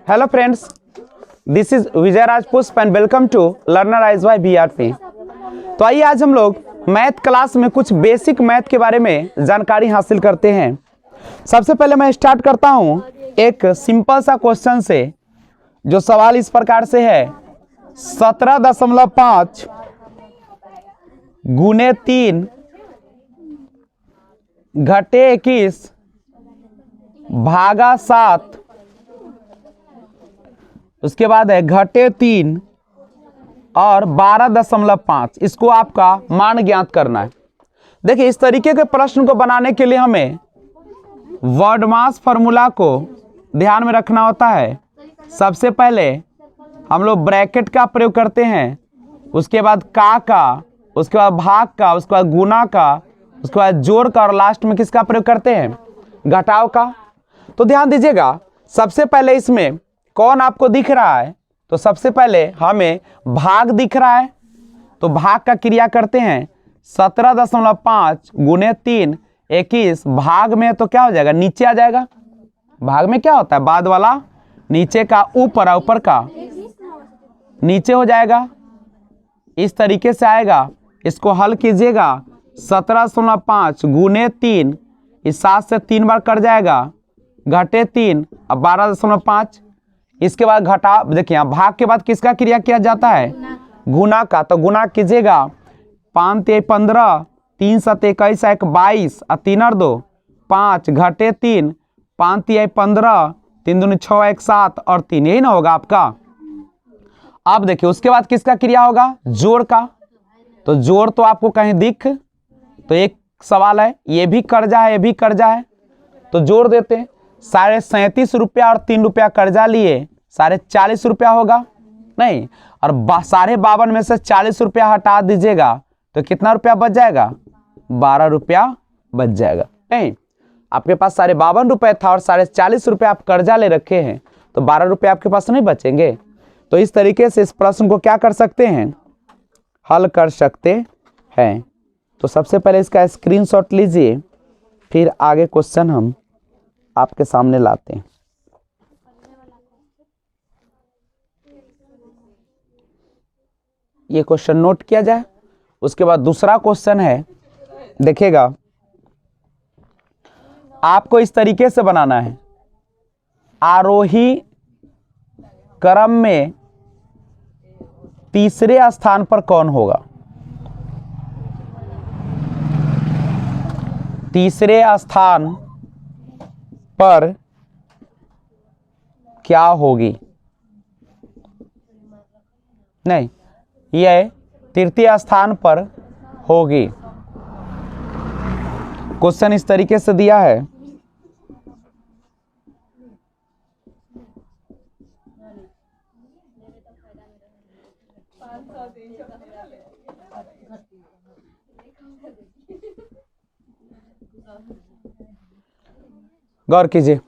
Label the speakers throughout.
Speaker 1: Hello friends, this is Vijay Rajpushp and welcome to Learner Eyes by BRP. तो आइए आज हम लोग मैथ क्लास में कुछ बेसिक मैथ के बारे में जानकारी हासिल करते हैं। सबसे पहले मैं स्टार्ट करता हूं एक सिंपल सा क्वेश्चन से। जो सवाल इस प्रकार से है, 17.5 गुने 3 घटे 21 भागा 7, उसके बाद है घटे 3 और 12.5। इसको आपका मान ज्ञात करना है। देखिए, इस तरीके के प्रश्न को बनाने के लिए हमें वर्ड मास फॉर्मूला को ध्यान में रखना होता है। सबसे पहले हम लोग ब्रैकेट का प्रयोग करते हैं, उसके बाद का, उसके बाद भाग का, उसके बाद गुना का, उसके बाद जोड़ का और लास्ट में किसका प्रयोग करते हैं? घटाव का। तो ध्यान दीजिएगा, सबसे पहले इसमें कौन आपको दिख रहा है? तो सबसे पहले हमें भाग दिख रहा है, तो भाग का क्रिया करते हैं। 17.5 गुने 3 21 भाग में तो क्या हो जाएगा? नीचे आ जाएगा। भाग में क्या होता है? बाद वाला नीचे का ऊपर, ऊपर का नीचे हो जाएगा। इस तरीके से आएगा। इसको हल कीजिएगा। 17.5 गुने 3, इस 7 से 3 बार कट जाएगा, घटे 3 अब 12.5। इसके बाद घटा, देखिए भाग के बाद किसका क्रिया किया जाता है? गुना का। तो गुना कीजिएगा। 5 × 15, 3 × 7 = 21, 1 22 और 3 और 2 5 घटे 3, 5 × 3 = 15, 3 दूनी 6, 1 7 और 3, यही ना होगा आपका। अब देखिए उसके बाद किसका क्रिया होगा? जोड़ का। तो जोड़ तो आपको कहीं दिख, तो एक सवाल है, ये भी कर्जा है, ये भी कर्जा है, तो जोड़ देते हैं। 37.5 रुपया और 3 रुपया कर्जा लिए, 40 रुपया होगा नहीं, और 52 में से 40 रुपया हटा दीजिएगा तो कितना रुपया बच जाएगा? 12 रुपया बच जाएगा। नहीं, आपके पास 52 रुपये था और 40 रुपया आप कर्जा ले रखे हैं, तो 12 रुपया आपके पास नहीं बचेंगे। तो इस तरीके से इस प्रश्न को क्या कर सकते हैं? हल कर सकते हैं। तो सबसे पहले इसका स्क्रीनशॉट लीजिए, फिर आगे क्वेश्चन हम आपके सामने लाते हैं। ये क्वेश्चन नोट किया जाए। उसके बाद दूसरा क्वेश्चन है, देखिएगा आपको इस तरीके से बनाना है। आरोही क्रम में तीसरे स्थान पर कौन होगा? तीसरे स्थान पर क्या होगी? नहीं, यह तृतीय स्थान पर होगी। क्वेश्चन इस तरीके से दिया है। गौर कीजिए,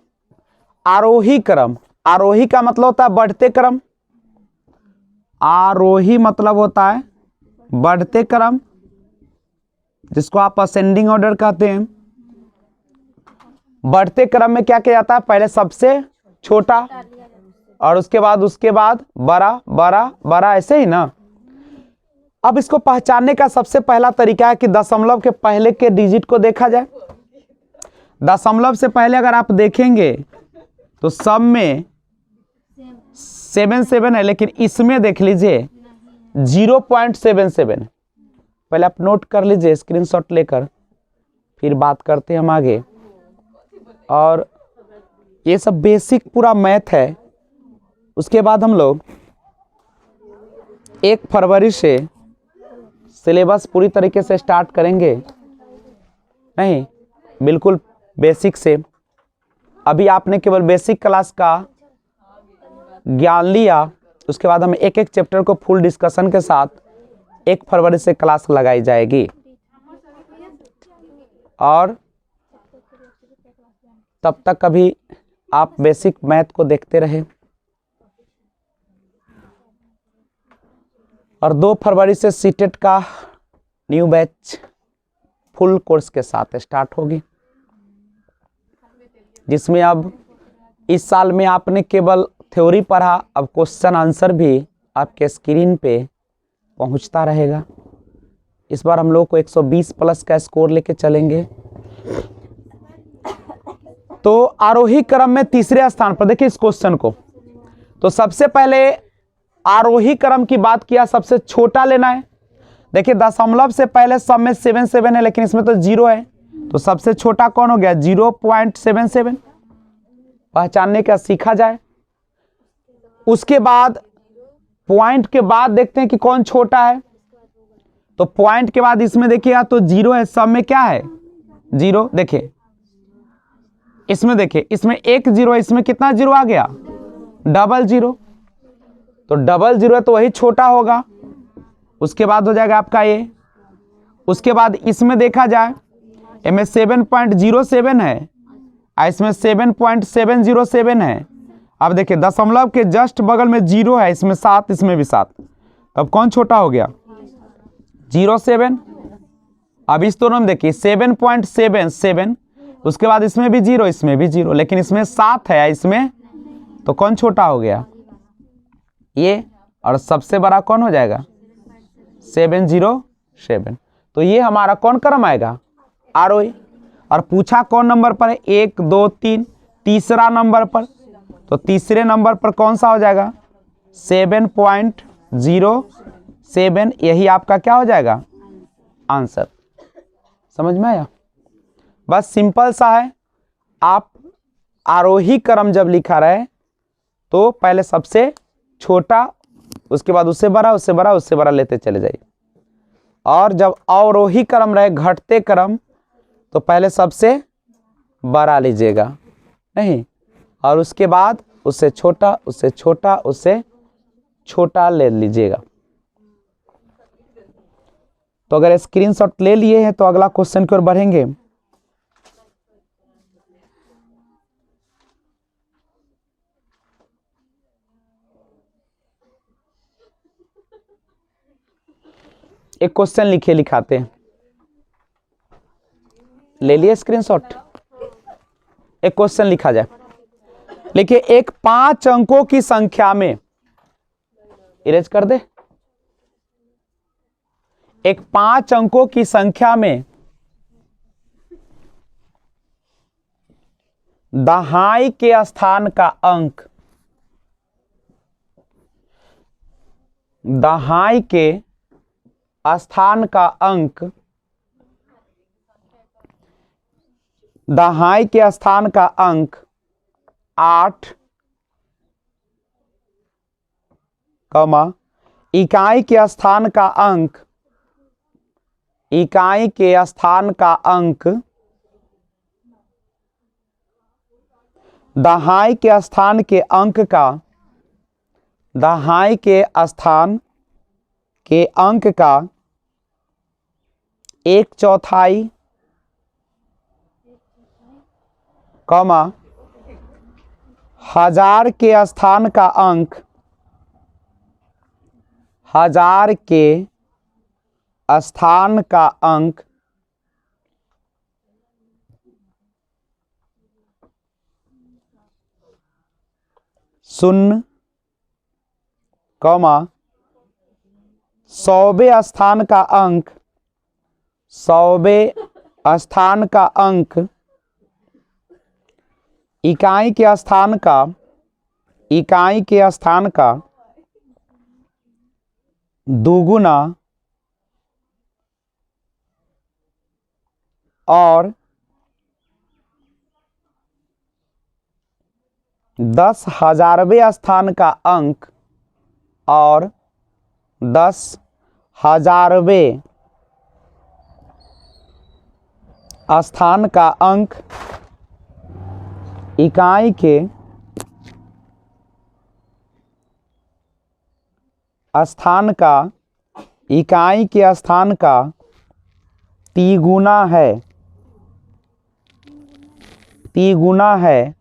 Speaker 1: आरोही क्रम, आरोही का मतलब होता है बढ़ते क्रम। आरोही मतलब होता है बढ़ते क्रम, जिसको आप असेंडिंग ऑर्डर कहते हैं। बढ़ते क्रम में क्या किया जाता है? पहले सबसे छोटा और उसके बाद बड़ा बड़ा बड़ा, ऐसे ही ना। अब इसको पहचानने का सबसे पहला तरीका है कि दशमलव के पहले के डिजिट को देखा जाए। दशमलव से पहले अगर आप देखेंगे तो सब में 77 है, लेकिन इसमें देख लीजिए 0.77। पहले आप नोट कर लीजिए स्क्रीनशॉट लेकर, फिर बात करते हैं हम आगे। और ये सब बेसिक पूरा मैथ है। उसके बाद हम लोग 1 फरवरी से सिलेबस पूरी तरीके से स्टार्ट करेंगे। नहीं, बिल्कुल बेसिक से। अभी आपने केवल बेसिक क्लास का ज्ञान लिया, उसके बाद हम एक एक चैप्टर को फुल डिस्कशन के साथ 1 फरवरी से क्लास लगाई जाएगी। और तब तक कभी आप बेसिक मैथ को देखते रहे। और 2 फरवरी से सीटेट का न्यू बैच फुल कोर्स के साथ स्टार्ट होगी। जिसमें अब इस साल में आपने केवल थ्योरी पढ़ा, अब क्वेश्चन आंसर भी आपके स्क्रीन पे पहुंचता रहेगा। इस बार हम लोग को 120 प्लस का स्कोर लेके चलेंगे। तो आरोही क्रम में तीसरे स्थान पर देखिए इस क्वेश्चन को, तो सबसे पहले आरोही क्रम की बात किया, सबसे छोटा लेना है। देखिए दशमलव से पहले सब में 77 है, लेकिन इसमें तो 0 है, तो सबसे छोटा कौन हो गया 0.77। पहचानने का सीखा जाए। उसके बाद पॉइंट के बाद देखते हैं कि कौन छोटा है, तो पॉइंट के बाद इसमें देखिएगा तो 0 है, सब में क्या है 0। देखिए इसमें, देखिए इसमें एक 0 है, इसमें कितना 0 आ गया 00, तो 00 है तो वही छोटा होगा। उसके बाद हो जाएगा आपका ये। उसके बाद इसमें देखा जाए, इसमें 7.07 है, इसमें 7.707 है। अब देखिए दशमलव के जस्ट बगल में 0 है, इसमें 7, इसमें भी 7, तब कौन छोटा हो गया 07। अब इस दोनों में देखिए 7.77, उसके बाद इसमें भी 0, इसमें भी 0, लेकिन इसमें 7 है, इसमें तो कौन छोटा हो गया ये, और सबसे बड़ा कौन हो जाएगा 707। तो ये हमारा कौन क्रम आएगा आरोही। और पूछा कौन नंबर पर है 1 2 3, तीसरा नंबर पर, तो तीसरे नंबर पर कौन सा हो जाएगा 7.07, यही आपका क्या हो जाएगा आंसर। समझ में आया। बस सिंपल सा है। आप आरोही क्रम जब लिखा रहे तो पहले सबसे छोटा, उसके बाद उससे बड़ा, उससे बड़ा, उससे बड़ा लेते चले जाइए। और जब अवरोही क्रम रहे घटते क्रम, तो पहले सबसे बड़ा लीजिएगा नहीं, और उसके बाद उससे छोटा, उससे छोटा, उससे छोटा ले लीजिएगा। तो अगर स्क्रीनशॉट ले लिए हैं तो अगला क्वेश्चन की ओर बढ़ेंगे। एक क्वेश्चन लिखिए, लिखाते हैं। ले लिए स्क्रीनशॉट। एक क्वेश्चन लिखा जाए। लिखिए, एक 5 अंकों की संख्या में, इरेज कर दे। एक 5 अंकों की संख्या में दहाई के स्थान का अंक, दहाई के स्थान का अंक, दहाई के स्थान का अंक 8, इकाई के स्थान का अंक, इकाई के स्थान का अंक, दहाई के स्थान के अंक का, दहाई के स्थान के अंक का 1/4, हजार के स्थान का अंक, हजार के स्थान का अंक, शून्य, 100वें स्थान का अंक, 100वें स्थान का अंक, इकाई के स्थान का, इकाई के स्थान का दुगुना, और 10,000वें स्थान का अंक, और 10,000वें स्थान का अंक इकाई के स्थान का, इकाई के स्थान का तिगुना है, तिगुना है,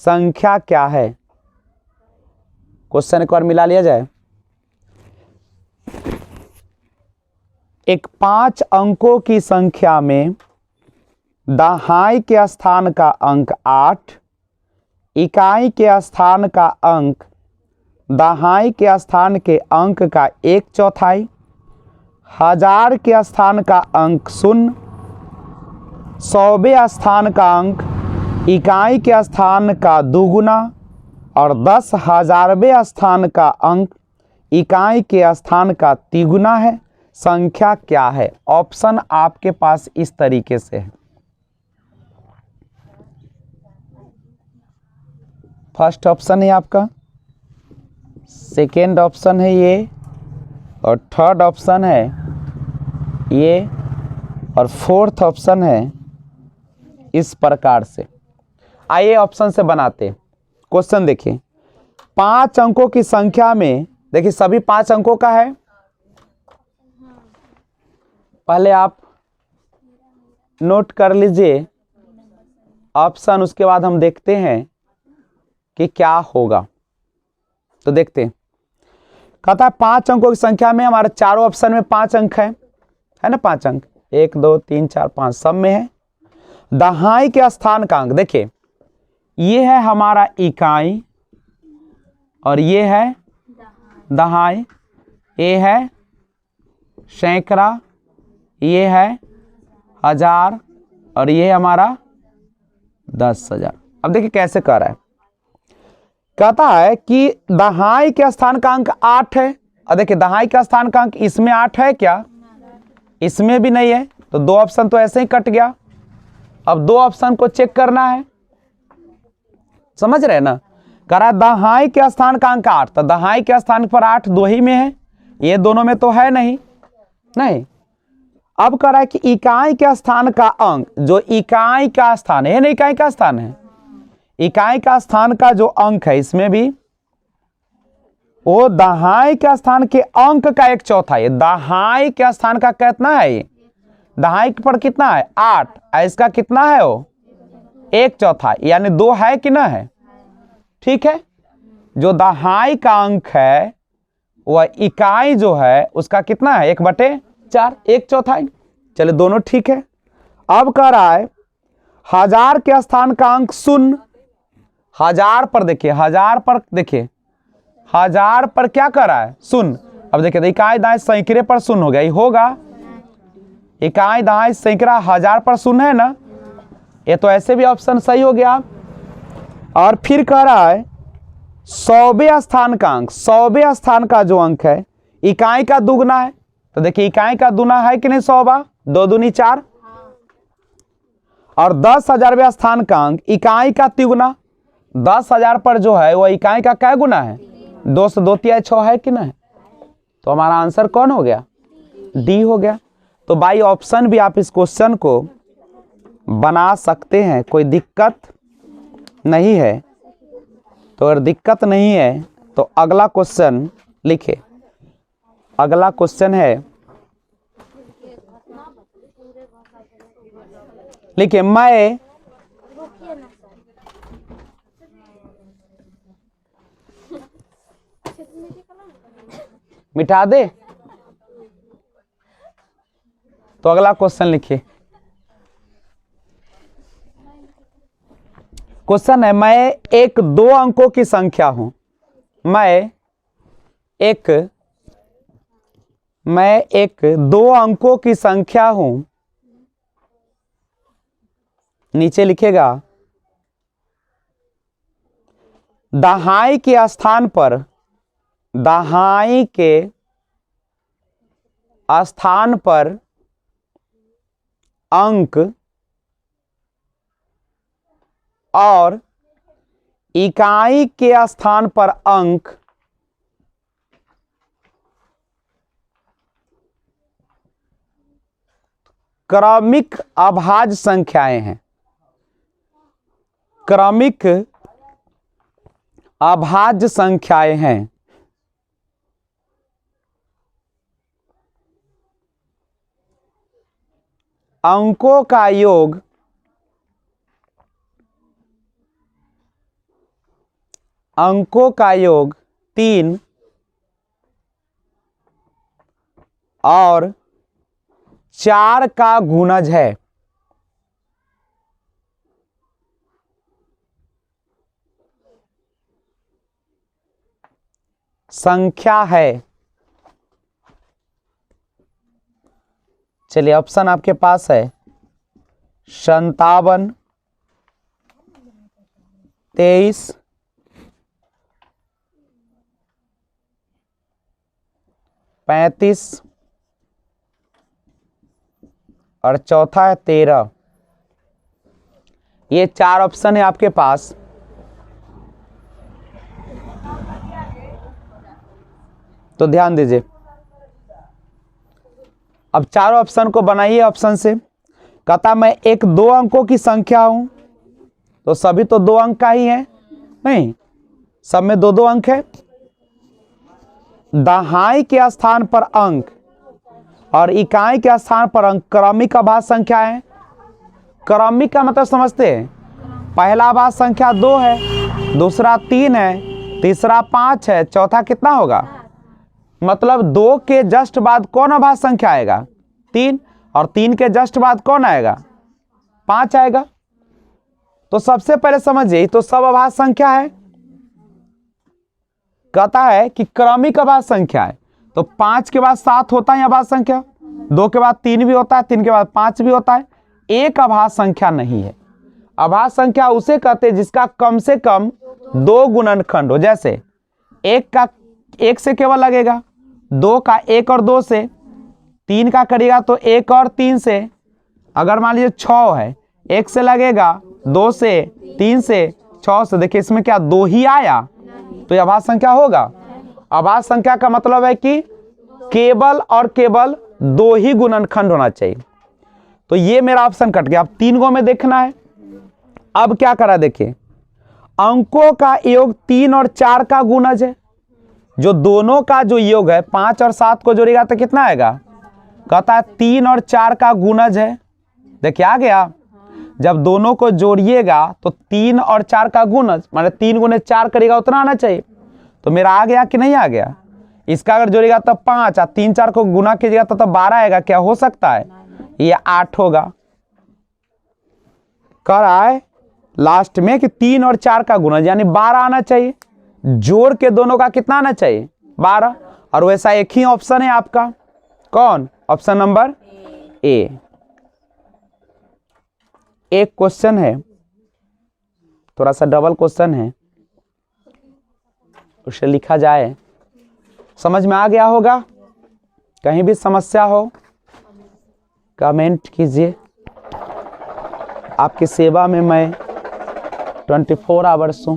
Speaker 1: संख्या क्या है। क्वेश्चन एक बार मिला लिया जाए। एक 5 अंकों की संख्या में दहाई के स्थान का अंक 8, इकाई के स्थान का अंक दहाई के स्थान के अंक का 1/4, हजार के स्थान का अंक 0, 100वें स्थान का अंक इकाई के स्थान का 2 गुना और 10,000वें स्थान का अंक इकाई के स्थान का 3 गुना है। संख्या क्या है? ऑप्शन आपके पास इस तरीके से है। फर्स्ट ऑप्शन है आपका, सेकेंड ऑप्शन है ये, और थर्ड ऑप्शन है ये, और फोर्थ ऑप्शन है इस प्रकार से। आइए ऑप्शन से बनाते। क्वेश्चन देखिए, 5 अंकों की संख्या में, देखिए सभी 5 अंकों का है। पहले आप नोट कर लीजिए ऑप्शन, उसके बाद हम देखते हैं कि क्या होगा। तो देखते हैं, कहता है 5 अंकों की संख्या में हमारे चारों ऑप्शन में 5 अंक है ना, 5 अंक, 1 2 3 4 5 सब में है। दहाई के स्थान का अंक, देखिए ये है हमारा इकाई और ये है दहाई, ये है सैकड़ा, ये है हजार और ये हमारा 10,000। अब देखिए कैसे कर रहा है, कहता है कि दहाई के स्थान का अंक 8 है, और देखिए दहाई का स्थान का अंक इसमें 8 है क्या? इसमें भी नहीं है, तो 2 ऑप्शन तो ऐसे ही कट गया। अब 2 ऑप्शन को चेक करना है, समझ रहे ना। कह रहा है दहाई के स्थान का अंक 8, तो दहाई के स्थान पर 8 दो ही में है, ये दोनों में तो है नहीं। अब कह रहा है कि इकाई के स्थान का अंक, जो इकाई का स्थान है ना, इकाई का स्थान है, इकाई का स्थान का जो अंक है इसमें भी वो दहाई के स्थान के अंक का 1/4 है। दहाई के स्थान का कितना है? दहाई पर कितना है? 8, इसका कितना है? वो 1/4, यानी 2 है कि ना है? ठीक है, जो दहाई का अंक है वह इकाई जो है उसका कितना है? 1/4, 1/4। चलिए दोनों ठीक है। अब कह रहा है हजार के स्थान का अंक 0, हजार पर देखिए, हजार पर देखिए, हजार पर क्या कर रहा है? 0। अब देखिए तो इकाई दहाई सैकड़े पर 0 हो गया, ये होगा इकाई दहाई सैकड़ा, हजार पर 0 है ना, ये तो ऐसे भी ऑप्शन सही हो गया। और फिर कह रहा है 100वें स्थान का अंक, 100वें स्थान का जो अंक है इकाई का 2 गुना है, तो देखिए इकाई का दूना है कि नहीं? 100 2 दूनी 4, और 10,000वें स्थान का अंक इकाई का 3 गुना, 10,000 पर जो है वह इकाई का क्या गुना है? 2 से 2 तिहाई 6 है कि नहीं? तो हमारा आंसर कौन हो गया? डी हो गया। तो बाई ऑप्शन भी आप इस क्वेश्चन को बना सकते हैं, कोई दिक्कत नहीं है। तो अगर दिक्कत नहीं है तो अगला क्वेश्चन लिखे। अगला क्वेश्चन है, लिखिए, मैं मिटा दे। तो अगला क्वेश्चन लिखिए। क्वेश्चन है, मैं एक 2 अंकों की संख्या हूं। मैं एक 2 अंकों की संख्या हूं। नीचे लिखेगा दहाई के स्थान पर, दहाई के स्थान पर अंक और इकाई के स्थान पर अंक क्रमिक अभाज्य संख्याएं हैं। क्रमिक अभाज्य संख्याएं हैं। अंकों का योग अंकों का योग 3 और 4 का गुणज है। संख्या है। चलिए ऑप्शन आपके पास है 57, 23, 35 और चौथा है 13। ये 4 ऑप्शन है आपके पास। तो ध्यान दीजिए, अब चारों ऑप्शन को बनाइए। ऑप्शन से कहता मैं एक 2 अंकों की संख्या हूं, तो सभी तो 2 अंक का ही है, नहीं सब में 2-2 अंक है। दहाई के स्थान पर अंक और इकाई के स्थान पर अंक क्रमिक अभाज्य संख्या है। क्रमिक का मतलब समझते हैं, पहला अभाज्य संख्या 2 है, दूसरा 3 है, तीसरा 5 है, चौथा कितना होगा? मतलब 2 के जस्ट बाद कौन अभाज्य संख्या आएगा? 3। और 3 के जस्ट बाद कौन आएगा? 5 आएगा। तो सबसे पहले समझिए, तो सब अभाज्य संख्या है। कहता है कि क्रमिक अभाज्य संख्या है, तो 5 के बाद 7 होता है अभाज्य संख्या, 2 के बाद 3 भी होता है, 3 के बाद 5 भी होता है। एक अभाज्य संख्या नहीं है। अभाज्य संख्या उसे कहते हैं जिसका कम से कम 2 गुणनखंड हो। जैसे 1 का 1 से केवल लगेगा, 2 का 1 और 2 से, 3 का करेगा तो 1 और 3 से। अगर मान लीजिए 6 है, 1 से लगेगा, 2 से, 3 से, 6 से। देखिए इसमें क्या 2 ही आया, तो यह अभाज्य संख्या होगा। अभाज्य संख्या का मतलब है कि केवल और केवल 2 ही गुणनखंड होना चाहिए। तो ये मेरा ऑप्शन कट गया। अब 3 गो में देखना है। अब क्या करा देखिए, अंकों का योग 3 और 4 का गुणज है। जो दोनों का जो योग है 5 और 7 को जोड़ेगा तो कितना आएगा? कहता है 3 और 4 का गुणज है। देखिए आ गया। जब दोनों को जोड़िएगा तो 3 और 4 का गुणज, माने 3 गुने 4 करेगा उतना आना चाहिए। तो मेरा आ गया कि नहीं आ गया? इसका अगर जोड़ेगा तब 5 और 3 4 को गुना कीजिएगा तो 12 आएगा। क्या हो सकता है? ये 8 होगा। कह रहा है लास्ट में कि 3 और 4 का गुणज यानी 12 आना चाहिए। जोड़ के दोनों का कितना आना चाहिए? 12। और वैसा एक ही ऑप्शन है आपका, कौन? Option number A. एक क्वेश्चन है, थोड़ा सा डबल क्वेश्चन है, उसे लिखा जाए। समझ में आ गया होगा? कहीं भी समस्या हो कमेंट कीजिए। आपकी सेवा में मैं 24 आवर्स हूं।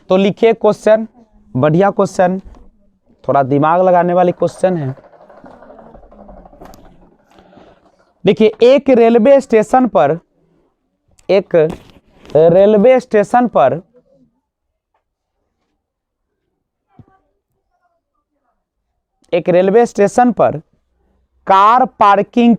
Speaker 1: तो लिखिए क्वेश्चन, बढ़िया क्वेश्चन, थोड़ा दिमाग लगाने वाली क्वेश्चन है। देखिए एक रेलवे स्टेशन पर कार पार्किंग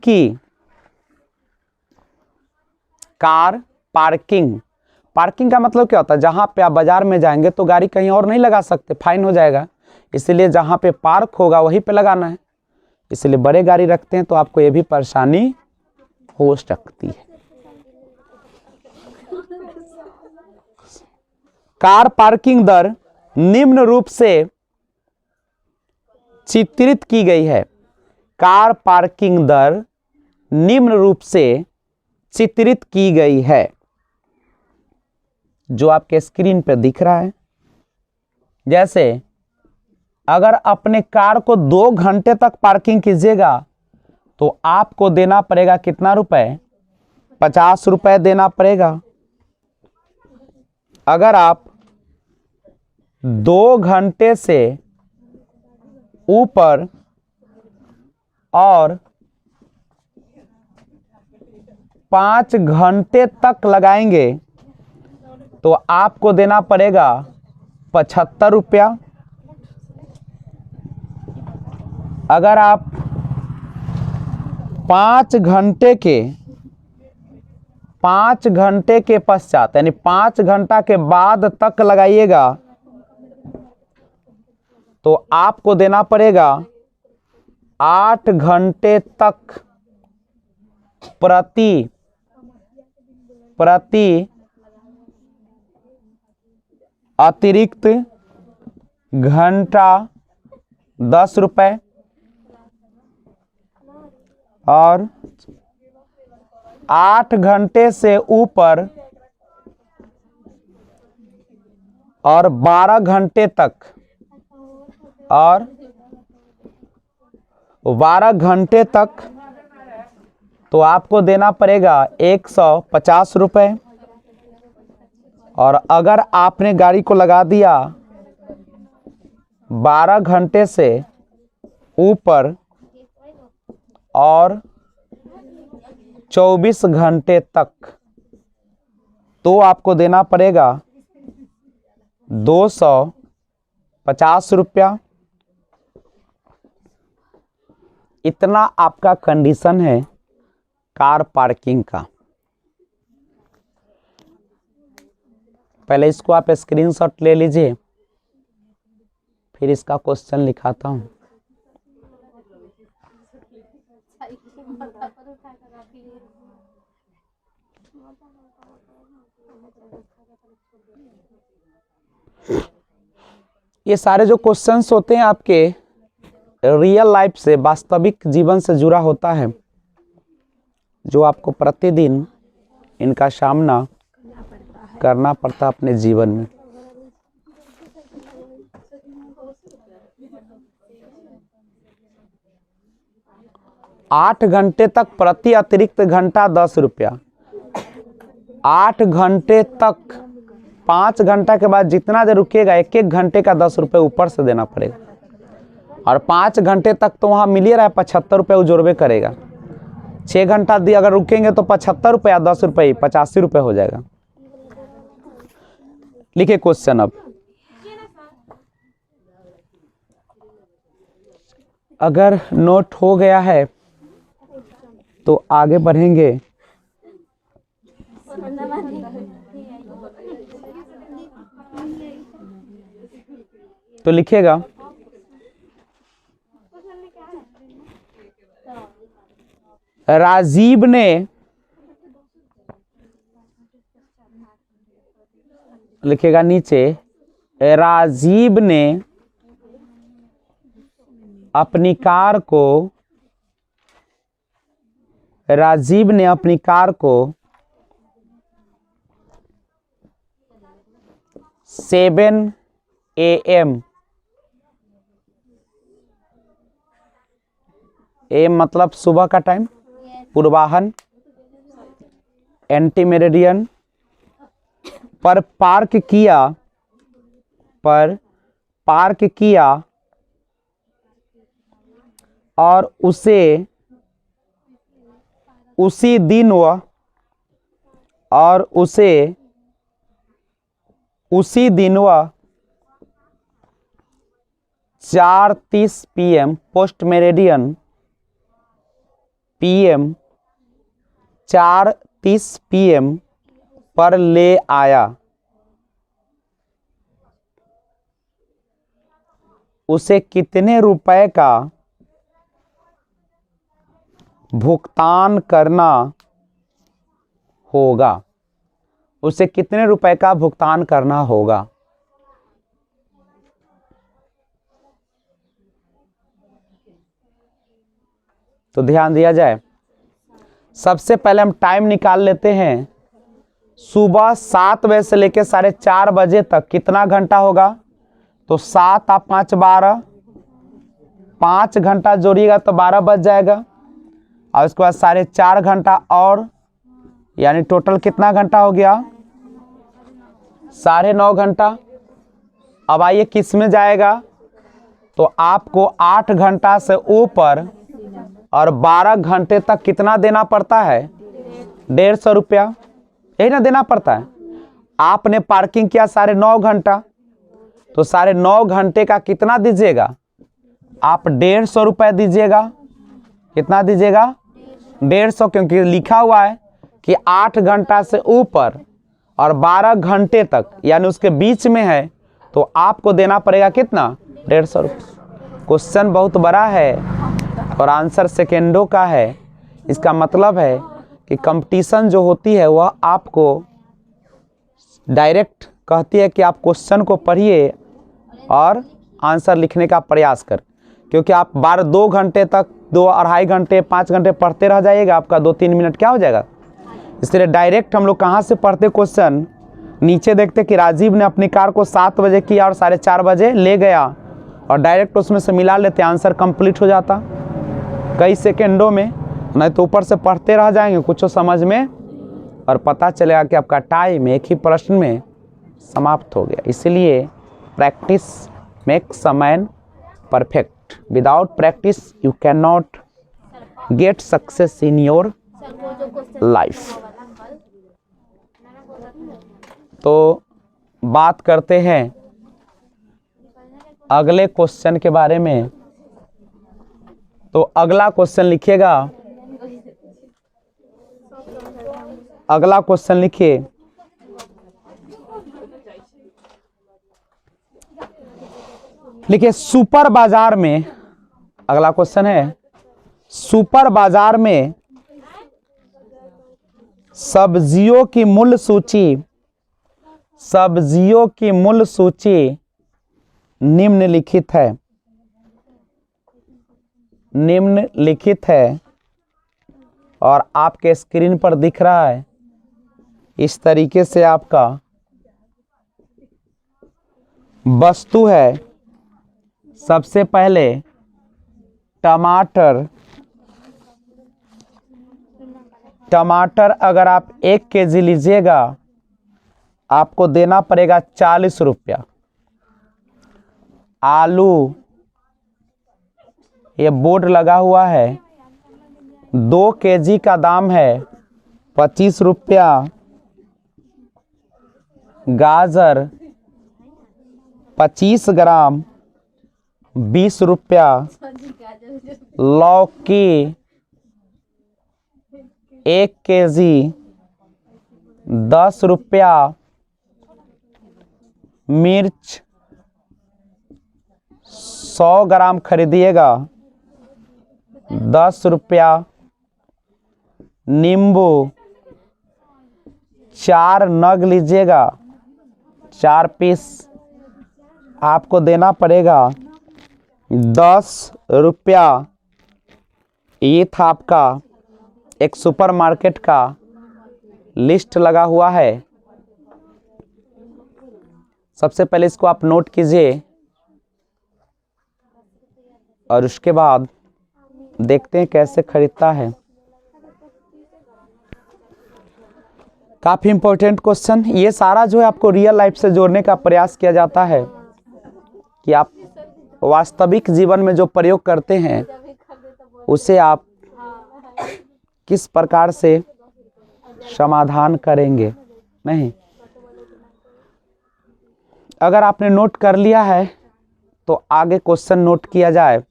Speaker 1: का मतलब क्या होता है? जहां पे आप बाजार में जाएंगे तो गाड़ी कहीं और नहीं लगा सकते, फाइन हो जाएगा। इसलिए जहां पे पार्क होगा वहीं पे लगाना है। इसलिए बड़े गाड़ी रखते हैं तो आपको ये भी परेशानी हो सकती है। कार पार्किंग दर निम्न रूप से चित्रित की गई है। कार पार्किंग दर निम्न रूप से चित्रित की गई है, जो आपके स्क्रीन पर दिख रहा है। जैसे अगर अपने कार को 2 घंटे तक पार्किंग कीजिएगा तो आपको देना पड़ेगा कितना रुपए? 50 रुपए देना पड़ेगा। अगर आप 2 घंटे से ऊपर और 5 घंटे तक लगाएंगे तो आपको देना पड़ेगा 75 रुपया। अगर आप 5 घंटे के पश्चात यानी 5 घंटा के बाद तक लगाइएगा तो आपको देना पड़ेगा 8 घंटे तक अतिरिक्त घंटा 10 रुपये और 8 घंटे से ऊपर और 12 घंटे तक और 12 घंटे तक तो आपको देना पड़ेगा 150 रुपये। और अगर आपने गाड़ी को लगा दिया 12 घंटे से ऊपर और 24 घंटे तक तो आपको देना पड़ेगा 250 रुपया। इतना आपका कंडीशन है कार पार्किंग का। पहले इसको आप स्क्रीनशॉट ले लीजिए, फिर इसका क्वेश्चन लिखाता हूं। ये सारे जो क्वेश्चंस होते हैं आपके रियल लाइफ से, वास्तविक जीवन से जुड़ा होता है, जो आपको प्रतिदिन इनका सामना करना पड़ता अपने जीवन में। आठ घंटे तक प्रति अतिरिक्त घंटा 10 रुपया। 8 घंटे तक 5 घंटा के बाद जितना देर रुकेगा 1-1 घंटे का 10 रुपये ऊपर से देना पड़ेगा। और 5 घंटे तक तो वहाँ मिल ही रहा है, 75 रुपये वो जोड़बे करेगा। 6 घंटा अगर रुकेंगे तो 75 रुपये, 10 रुपये 85 रुपये हो जाएगा। लिखिए क्वेश्चन। अब अगर नोट हो गया है तो आगे बढ़ेंगे। तो लिखिएगा राजीव ने लिखेगा नीचे, राजीव ने अपनी कार को 7 AM मतलब सुबह का टाइम, पूर्वाहन, एंटी मेरिडियन पर पार्क किया और उसे उसी दिन 4:30 PM post meridian PM 4:30 PM पर ले आया। उसे कितने रुपए का भुगतान करना होगा? उसे कितने रुपए का भुगतान करना होगा? तो ध्यान दिया जाए। सबसे पहले हम टाइम निकाल लेते हैं। सुबह 7 बजे से लेकर 4:30 बजे तक कितना घंटा होगा? तो 7 और 5 12, 5 घंटा जोड़िएगा तो 12 बज जाएगा। और उसके बाद 4.5 घंटा और, यानी टोटल कितना घंटा हो गया? 9.5 घंटा। अब आइए किस में जाएगा? तो आपको 8 घंटा से ऊपर और 12 घंटे तक कितना देना पड़ता है? 150 रुपया, यही ना देना पड़ता है। आपने पार्किंग किया 9.5 घंटा, तो 9.5 घंटे का कितना दीजिएगा? आप 150 रुपये दीजिएगा। कितना दीजिएगा? 150, क्योंकि लिखा हुआ है कि 8 घंटा से ऊपर और 12 घंटे तक, यानी उसके बीच में है, तो आपको देना पड़ेगा कितना? 150 रुपये। क्वेश्चन बहुत बड़ा है और आंसर सेकेंडों का है। इसका मतलब है कि कंपटीशन जो होती है वह आपको डायरेक्ट कहती है कि आप क्वेश्चन को पढ़िए और आंसर लिखने का प्रयास कर, क्योंकि आप 2 घंटे तक 2-2.5 घंटे 5 घंटे पढ़ते रह जाइएगा, आपका 2-3 मिनट क्या हो जाएगा। इसलिए डायरेक्ट हम लोग कहाँ से पढ़ते क्वेश्चन, नीचे देखते कि राजीव ने अपनी कार को 7 बजे किया और 4:30 बजे ले गया, और डायरेक्ट उसमें से मिला लेते, आंसर कंप्लीट हो जाता कई सेकेंडों में। नहीं तो ऊपर से पढ़ते रह जाएंगे कुछ समझ में, और पता चलेगा कि आपका टाइम एक ही प्रश्न में समाप्त हो गया। इसलिए practice makes a man perfect, without practice you can not get success in your life. तो बात करते हैं अगले क्वेश्चन के बारे में। तो अगला क्वेश्चन लिखिएगा, अगला क्वेश्चन लिखिए, सुपर बाजार में, अगला क्वेश्चन है सुपर बाजार में सब्जियों की मूल्य सूची, सब्जियों की मूल्य सूची निम्नलिखित है, निम्नलिखित है, और आपके स्क्रीन पर दिख रहा है। इस तरीके से आपका वस्तु है। सबसे पहले टमाटर, टमाटर अगर आप 1 केजी लीजिएगा आपको देना पड़ेगा 40 रुपया। आलू, ये बोर्ड लगा हुआ है, 2 केजी का दाम है 25 रुपया। गाजर 25 ग्राम 20 रुपया। लौकी 1 केजी 10 रुपया। मिर्च 100 ग्राम खरीदिएगा 10 रुपया। नींबू 4 नग लीजिएगा, 4 पीस, आपको देना पड़ेगा 10 रुपया। ये था आपका एक सुपरमार्केट का लिस्ट लगा हुआ है। सबसे पहले इसको आप नोट कीजिए और उसके बाद देखते हैं कैसे खरीदता है। काफ़ी इंपॉर्टेंट क्वेश्चन, ये सारा जो है आपको रियल लाइफ से जोड़ने का प्रयास किया जाता है कि आप वास्तविक जीवन में जो प्रयोग करते हैं उसे आप किस प्रकार से समाधान करेंगे। नहीं, अगर आपने नोट कर लिया है तो आगे क्वेश्चन नोट किया जाए।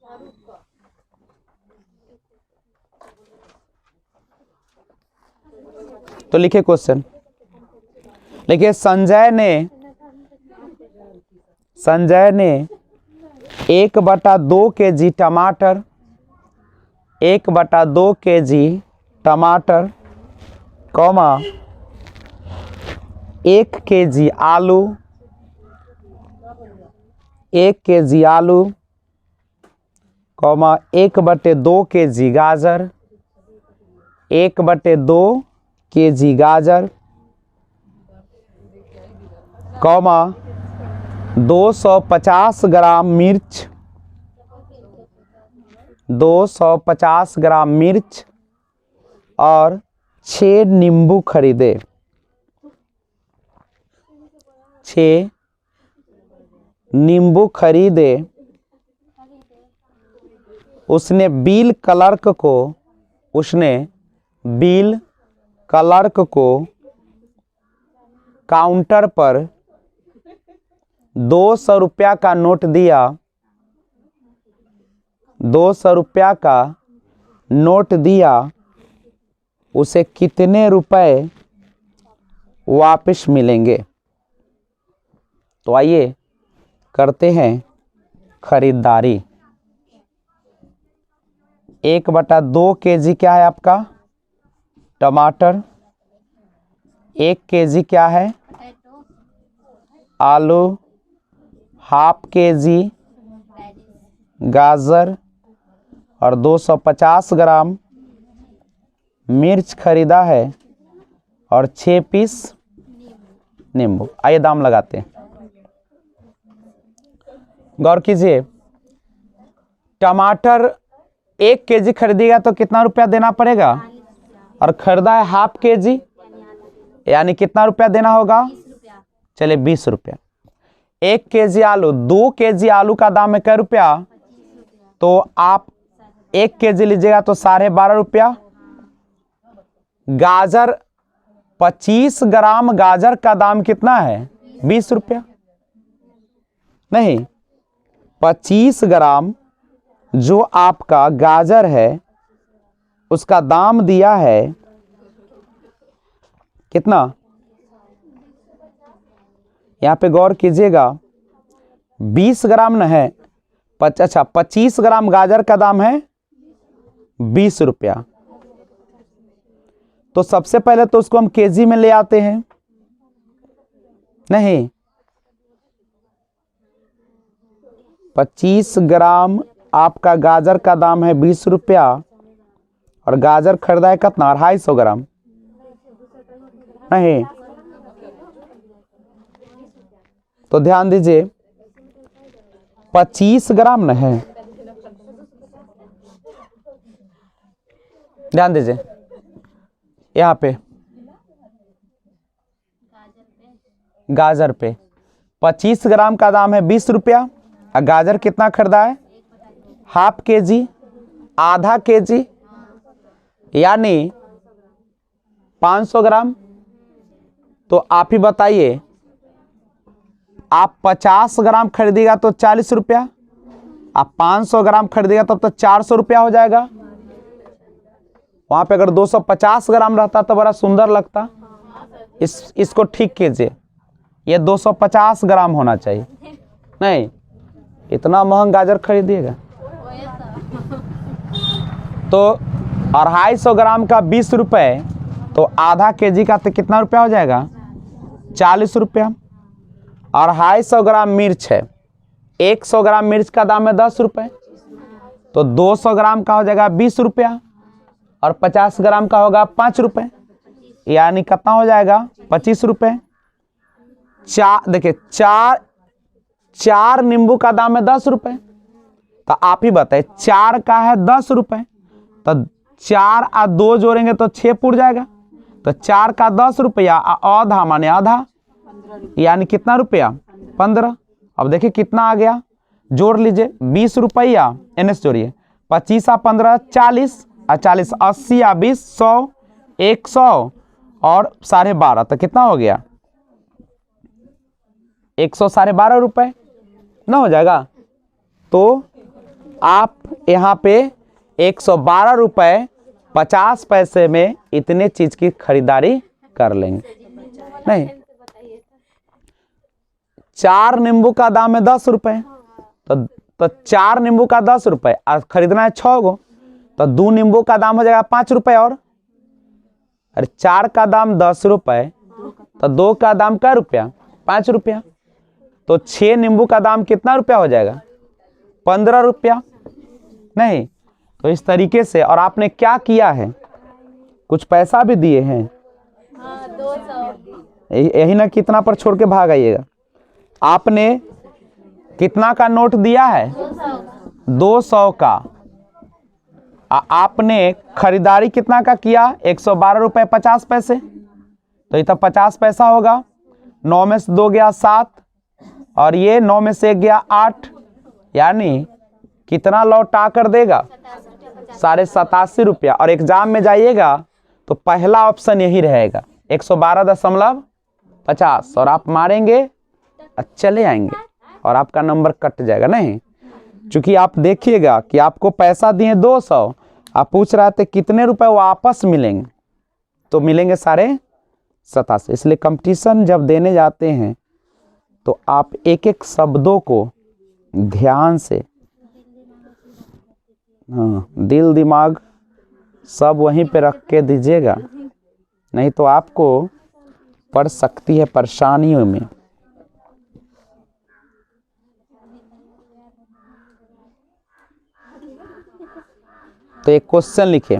Speaker 1: तो लिखिए क्वेश्चन, लिखिए संजय ने 1/2 केजी टमाटर, 1/2 केजी टमाटर, 1 केजी आलू, 1 केजी आलू, 1/2 केजी गाजर, 1/2 केजी गाजर, 250 ग्राम मिर्च, 250 ग्राम मिर्च, और 6 नींबू खरीदे। 6 नींबू खरीदे। उसने बिल क्लर्क को काउंटर पर 200 रुपया का नोट दिया। 200 रुपया का नोट दिया। उसे कितने रुपए वापस मिलेंगे? तो आइए करते हैं खरीदारी। 1/2 केजी क्या है आपका? टमाटर। 1 केजी क्या है? आलू, हाफ के जी गाजर और 250 ग्राम मिर्च खरीदा है और 6 पीस नींबू। आइए दाम लगाते हैं। गौर कीजिए, टमाटर 1 केजी खरीदेगा तो कितना रुपया देना पड़ेगा, और खरीदा है हाफ के जी, यानी कितना रुपया देना होगा, चलिए 20 रुपया। 1 केजी आलू, 2 केजी आलू का दाम है क्या रुपया, तो आप 1 केजी लीजिएगा तो 12.5 रुपया। गाजर 25 ग्राम गाजर का दाम कितना है, 20 रुपया। नहीं, 25 ग्राम जो आपका गाजर है उसका दाम दिया है कितना, यहां पे गौर कीजिएगा, 20 ग्राम न है, अच्छा 25 ग्राम गाजर का दाम है 20 रुपया। तो सबसे पहले तो उसको हम केजी में ले आते हैं। नहीं, 25 ग्राम आपका गाजर का दाम है 20 रुपया, और गाजर खरीदा है कितना, 250 ग्राम। नहीं, तो ध्यान दीजिए, 25 ग्राम न है, ध्यान दीजिए यहाँ पे गाजर पे 25 ग्राम का दाम है 20 रुपया, और गाजर कितना खरीदा है, हाफ के जी, आधा के जी, यानी 500 ग्राम। तो आप ही बताइए, आप 50 ग्राम खरीदेगा तो 40 रुपया, आप 500 ग्राम खरीदेगा तब तो 400 रुपया हो जाएगा। वहां पे अगर 250 ग्राम रहता तो बड़ा सुंदर लगता। इसको ठीक कीजिए, ये 250 ग्राम होना चाहिए। नहीं, इतना महंगा गाजर खरीदिएगा तो 250 ग्राम का 20 रुपए, तो आधा केजी का तो कितना रुपया हो जाएगा, 40 रुपया। और 250 ग्राम मिर्च है, 100 ग्राम मिर्च का दाम है 10 रुपए, तो 200 ग्राम का हो जाएगा 20 रुपया, और 50 ग्राम का होगा 5 रुपए, यानी कितना हो जाएगा, 25 रुपए। देखिए, चार नींबू का दाम है 10 रुपए, तो आप ही बताए, 4 का है 10 रुपए, तो 4 और 2 जोड़ेंगे तो 6 पूर जाएगा, तो 4 का 10 रुपया, आधा माने आधा, यानी कितना रुपया, 15। अब देखिए कितना आ गया, जोड़ लीजिए, 20 रुपया, एनएस जोड़िए, 25 और 15 40, और 40 80 या 20 100 100 और 12.5, तो कितना हो गया, 112.5 रुपए ना हो जाएगा। तो आप यहाँ पे 112 रुपए 50 पैसे में इतने चीज की खरीदारी कर लेंगे। नहीं, 4 नींबू का दाम है 10 रुपए, तो 4 नींबू का 10 रुपए, और खरीदना है 6 गो, तो 2 नींबू का दाम हो जाएगा 5 रुपए, और अरे 4 का दाम 10 रुपए, तो 2 का दाम क्या रुपया, 5 रुपया, तो 6 नींबू का दाम कितना रुपया हो जाएगा, 15 रुपया। नहीं, तो इस तरीके से, और आपने क्या किया है, कुछ पैसा भी दिए हैं, 200, यही ना, कितना पर छोड़ के भाग आइएगा। आपने कितना का नोट दिया है, 200 का, आपने खरीदारी कितना का किया, 112 रुपए 50 पैसे, तो ये तो 50 पैसा होगा, 9 में से 2 गया 7, और ये 9 में से 1 गया 8, यानी कितना लौटा कर देगा, 87.5 रुपया। और एग्जाम में जाइएगा तो पहला ऑप्शन यही रहेगा, 112.50, और आप मारेंगे चले आएंगे और आपका नंबर कट जाएगा। नहीं, क्योंकि आप देखिएगा कि आपको पैसा दिए 200, आप पूछ रहे थे कितने रुपए वापस मिलेंगे, तो मिलेंगे 87.5। इसलिए कंपटीशन जब देने जाते हैं तो आप एक एक शब्दों को ध्यान से, दिल दिमाग सब वहीं पे रख के दीजिएगा, नहीं तो आपको पड़ सकती है परेशानियों में। तो एक क्वेश्चन लिखे।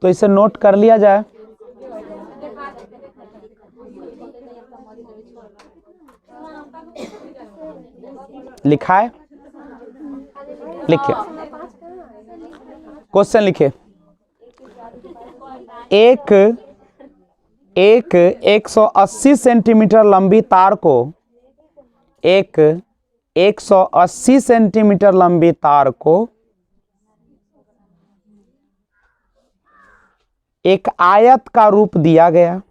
Speaker 1: तो इसे नोट कर लिया जाए। लिखा है, लिखिए क्वेश्चन लिखिए। एक 180 सेंटीमीटर लंबी तार को 180 सेंटीमीटर लंबी तार को एक आयत का रूप दिया गया।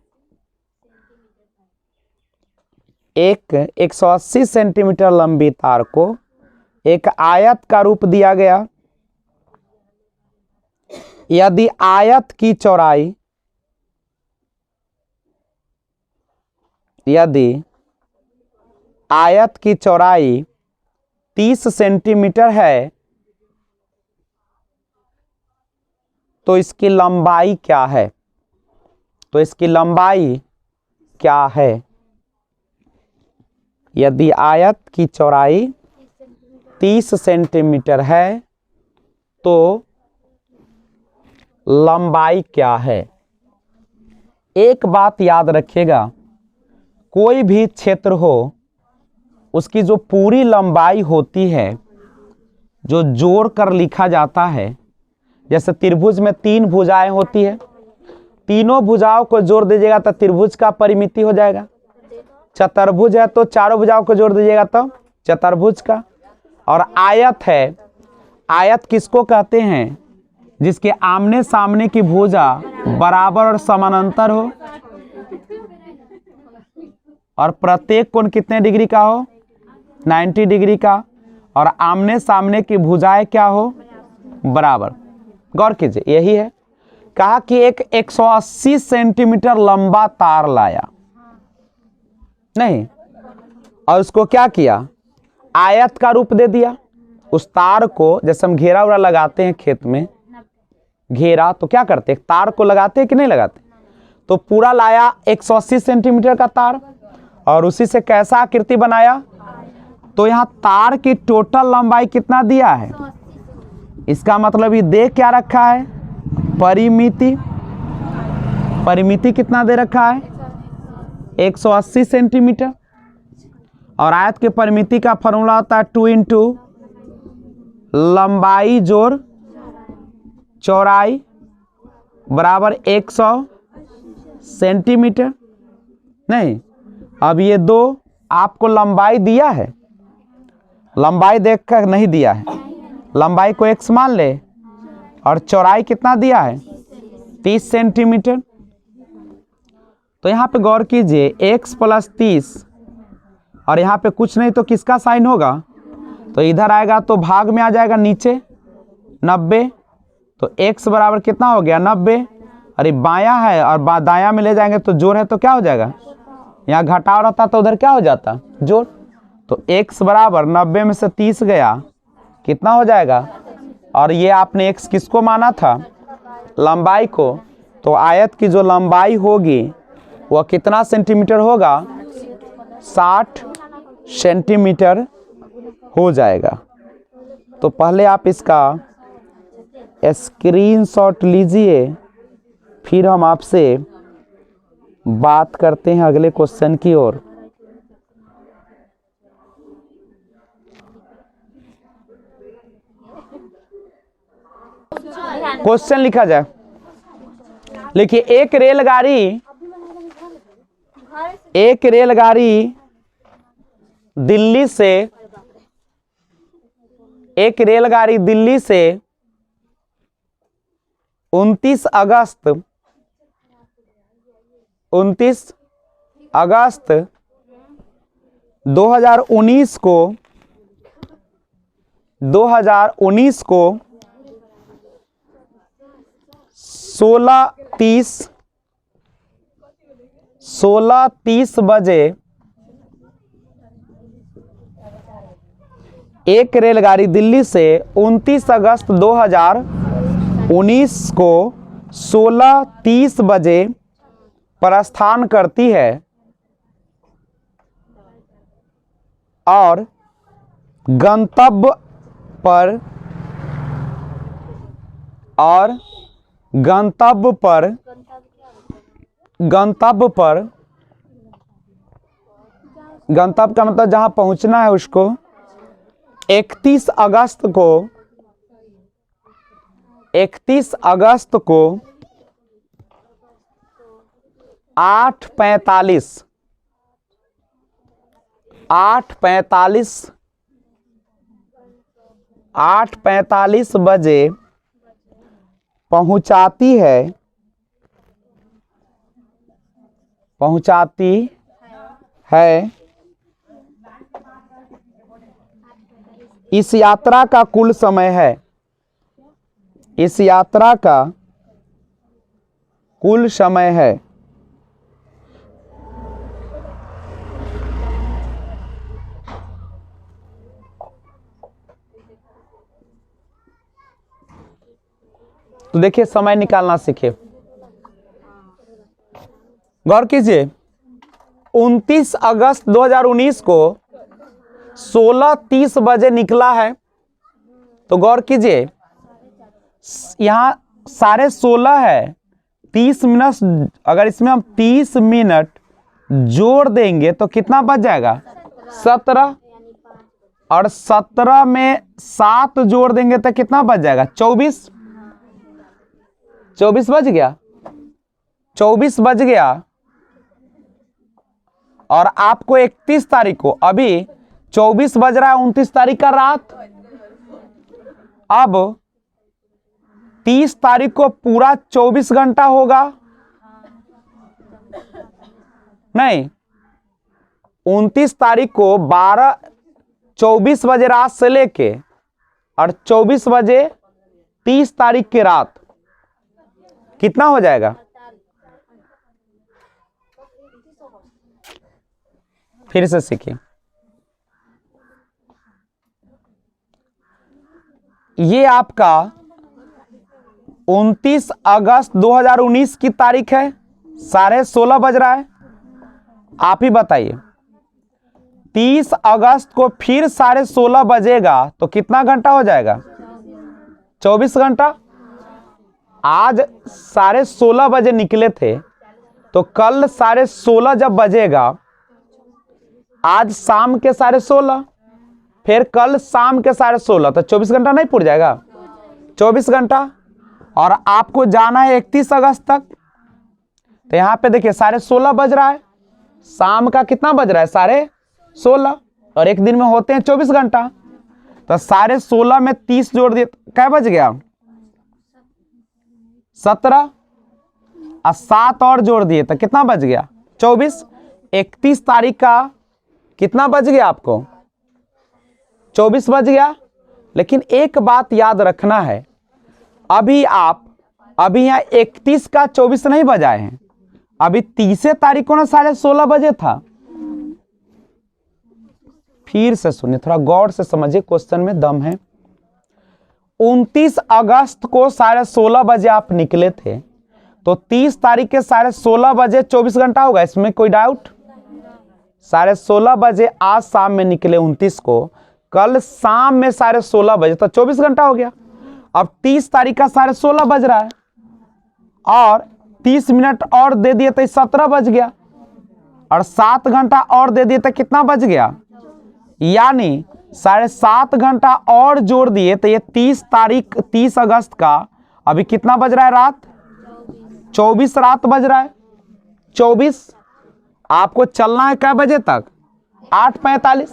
Speaker 1: 180 सेंटीमीटर लंबी तार को एक आयत का रूप दिया गया। यदि आयत की चौड़ाई 30 सेंटीमीटर है तो इसकी लंबाई क्या है? तो इसकी लंबाई क्या है? यदि आयत की चौड़ाई 30 सेंटीमीटर है तो लंबाई क्या है? एक बात याद रखिएगा, कोई भी क्षेत्र हो उसकी जो पूरी लंबाई होती है जो जोड़ कर लिखा जाता है, जैसे त्रिभुज में 3 भुजाएं होती है, तीनों भुजाओं को जोड़ दीजिएगा तो त्रिभुज का परिमिति हो जाएगा। चतुर्भुज है तो चारों भुजाओं को जोड़ दीजिएगा तो चतुर्भुज का। और आयत है, आयत किसको कहते हैं? जिसके आमने सामने की भुजा बराबर और समानांतर हो और प्रत्येक कोण कितने डिग्री का हो? 90 डिग्री का। और आमने सामने की भुजाएं क्या हो? बराबर। गौर कीजिए, यही है। कहा कि एक 180 सेंटीमीटर लंबा तार लाया, नहीं, और उसको क्या किया? आयत का रूप दे दिया। उस तार को, जैसे हम घेरा उरा लगाते हैं खेत में, घेरा तो क्या करते हैं? तार को लगाते हैं कि नहीं लगाते? तो पूरा लाया 180 सेंटीमीटर का तार और उसी से कैसा आकृति बनाया? तो यहाँ तार की टोटल लंबाई कितना दिया है? इसका मतलब ये दे क्या रखा है? परिमिति। परिमिति कितना दे रखा है? 180 सेंटीमीटर। और आयत के परिमिति का फॉर्मूला होता है 2 इंटू लंबाई जोड़ चौड़ाई बराबर 100 सेंटीमीटर। नहीं, अब ये दो आपको लंबाई दिया है, लंबाई देखकर नहीं दिया है। लंबाई को x मान ले और चौड़ाई कितना दिया है? 30 सेंटीमीटर। तो यहाँ पे गौर कीजिए, x + 30 और यहाँ पे कुछ नहीं तो किसका साइन होगा? तो इधर आएगा तो भाग में आ जाएगा नीचे 90। तो x बराबर कितना हो गया? 90। अरे बायां है और दायां में ले जाएंगे तो जोड़ है तो क्या हो जाएगा? यहाँ घटाव रहता तो उधर क्या हो जाता? जोड़। तो x बराबर 90 में से 30 गया, कितना हो जाएगा? और ये आपने x किसको माना था? लंबाई को। तो आयत की जो लंबाई होगी वह कितना सेंटीमीटर होगा? 60 सेंटीमीटर हो जाएगा। तो पहले आप इसका स्क्रीनशॉट लीजिए, फिर हम आपसे बात करते हैं अगले क्वेश्चन की ओर। क्वेश्चन लिखा जाए। देखिए, एक रेलगाड़ी दिल्ली से 29 अगस्त 2019 को 16:30 बजे एक रेलगाड़ी दिल्ली से 29 अगस्त 2019 को 16:30 बजे प्रस्थान करती है और गंतव्य का मतलब जहां पहुंचना है उसको 31 अगस्त को 8:45 बजे पहुंचाती है। इस यात्रा का कुल समय है, तो देखिए समय निकालना सीखे। गौर कीजिए 29 अगस्त 2019 को 16:30 बजे निकला है, तो गौर कीजिए यहां 16:30 है, 30 मिनट, अगर इसमें हम 30 मिनट जोड़ देंगे तो कितना बच जाएगा 17, और 17 में 7 जोड़ देंगे तो कितना बच जाएगा 24 बच गया, 24 बज गया। और आपको 31 तारीख को, अभी 24 बज रहा है 29 तारीख का रात, अब 30 तारीख को पूरा 24 घंटा होगा, नहीं 29 तारीख को 24 बजे रात से लेके और 24 बजे 30 तारीख की रात कितना हो जाएगा, फिर से सीखिए। ये आपका 29 अगस्त 2019 की तारीख है, 16:30 बज रहा है। आप ही बताइए 30 अगस्त को फिर 16:30 बजेगा तो कितना घंटा हो जाएगा 24 घंटा। आज 16:30 बजे निकले थे, तो कल 16:30 जब बजेगा, आज शाम के 16:30, फिर कल शाम के 16:30, तो 24 घंटा नहीं पूरा जाएगा 24 घंटा। और आपको जाना है 31 अगस्त तक, तो यहां पे देखिए 16:30 बज रहा है, शाम का कितना बज रहा है 16:30, और एक दिन में होते हैं 24 घंटा, तो 16:30 में 30 जोड़ दिए क्या बज गया 17, और 7 और जोड़ दिए तो कितना बच गया 24। 31 तारीख का कितना बच गया आपको 24 बज गया। लेकिन एक बात याद रखना है, अभी यहाँ 31 का 24 नहीं बजाए हैं, अभी 30 तारीख को ना 16:30 बजे था। फिर से सुनिए, थोड़ा गौर से समझिए, क्वेश्चन में दम है। 29 अगस्त को 16:30 बजे आप निकले थे, तो 30 तारीख के 16:30 बजे 24 घंटा होगा, इसमें कोई डाउट। 16:30 बजे आज शाम में निकले 29 को, कल शाम में 16:30 बजे, तो 24 घंटा हो गया। अब 30 तारीख का 16:30 बज रहा है, और 30 मिनट और दे दिए तो 17 बज गया, और 7 घंटा और दे दिए तो कितना बज गया, यानी 7.5 घंटा और जोड़ दिए तो ये 30 अगस्त का अभी कितना बज रहा है रात 24 रात बज रहा है 24। आपको चलना है क्या बजे तक 8:45,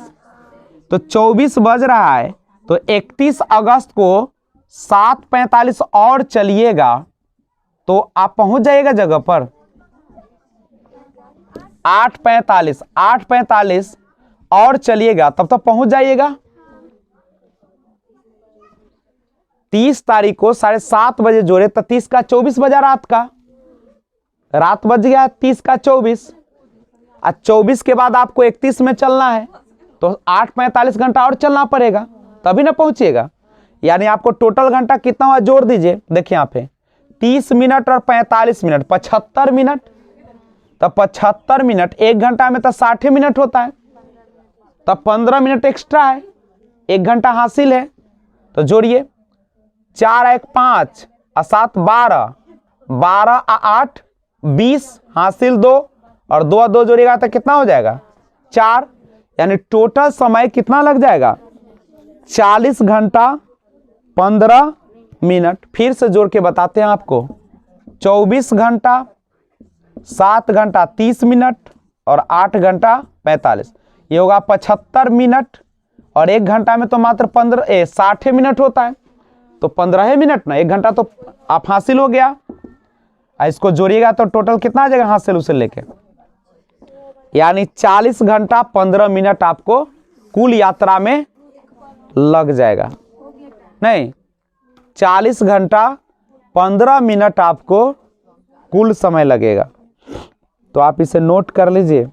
Speaker 1: तो 24 बज रहा है, तो 31 अगस्त को 7:45 और चलिएगा तो आप पहुंच जाइएगा जगह पर। 8:45 और चलिएगा तब तक पहुंच जाइएगा। 30 तारीख को 7:30 बजे जोड़े तो 30 का 24 बजा, रात बज गया 30 का 24, और 24 के बाद आपको 31 में चलना है, तो 8:45 घंटा और चलना पड़ेगा। तभी ना पहुंचिएगा। यानी आपको टोटल घंटा कितना हुआ जोड़ दीजिए, देखिए यहाँ पे 30 मिनट और 45 मिनट 75 मिनट। तो 75 मिनट 1 घंटा में तो 60 मिनट होता है, तब 15 मिनट एक्स्ट्रा है, 1 घंटा हासिल है। तो जोड़िए 4 1 5 और 7 12, 12 और 8 20 हासिल 2 और 2 और 2 जोड़िएगा तो कितना हो जाएगा 4। यानी टोटल समय कितना लग जाएगा 40 घंटा 15 मिनट। फिर से जोड़ के बताते हैं आपको, 24 घंटा 7 घंटा 30 मिनट और 8 घंटा 45, ये होगा 75 मिनट। और 1 घंटा में तो मात्र 60 मिनट होता है, तो 15 मिनट ना, 1 घंटा तो आप हासिल हो गया। इसको जोड़िएगा तो टोटल कितना आ जाएगा हासिल उसे लेके, यानी 40 घंटा 15 मिनट आपको कुल यात्रा में लग जाएगा। नहीं, 40 घंटा 15 मिनट आपको कुल समय लगेगा। तो आप इसे नोट कर लीजिए।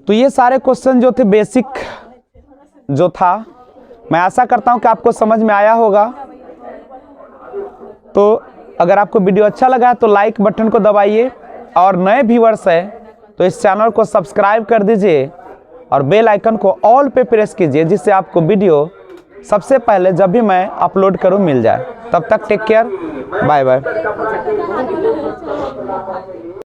Speaker 1: तो ये सारे क्वेश्चन जो थे बेसिक जो था, मैं आशा करता हूं कि आपको समझ में आया होगा। तो अगर आपको वीडियो अच्छा लगा तो लाइक बटन को दबाइए, और नए व्यूअर्स हैं तो इस चैनल को सब्सक्राइब कर दीजिए और बेल आइकन को ऑल पे प्रेस कीजिए, जिससे आपको वीडियो सबसे पहले जब भी मैं अपलोड करूं मिल जाए। तब तक टेक केयर, बाय बाय।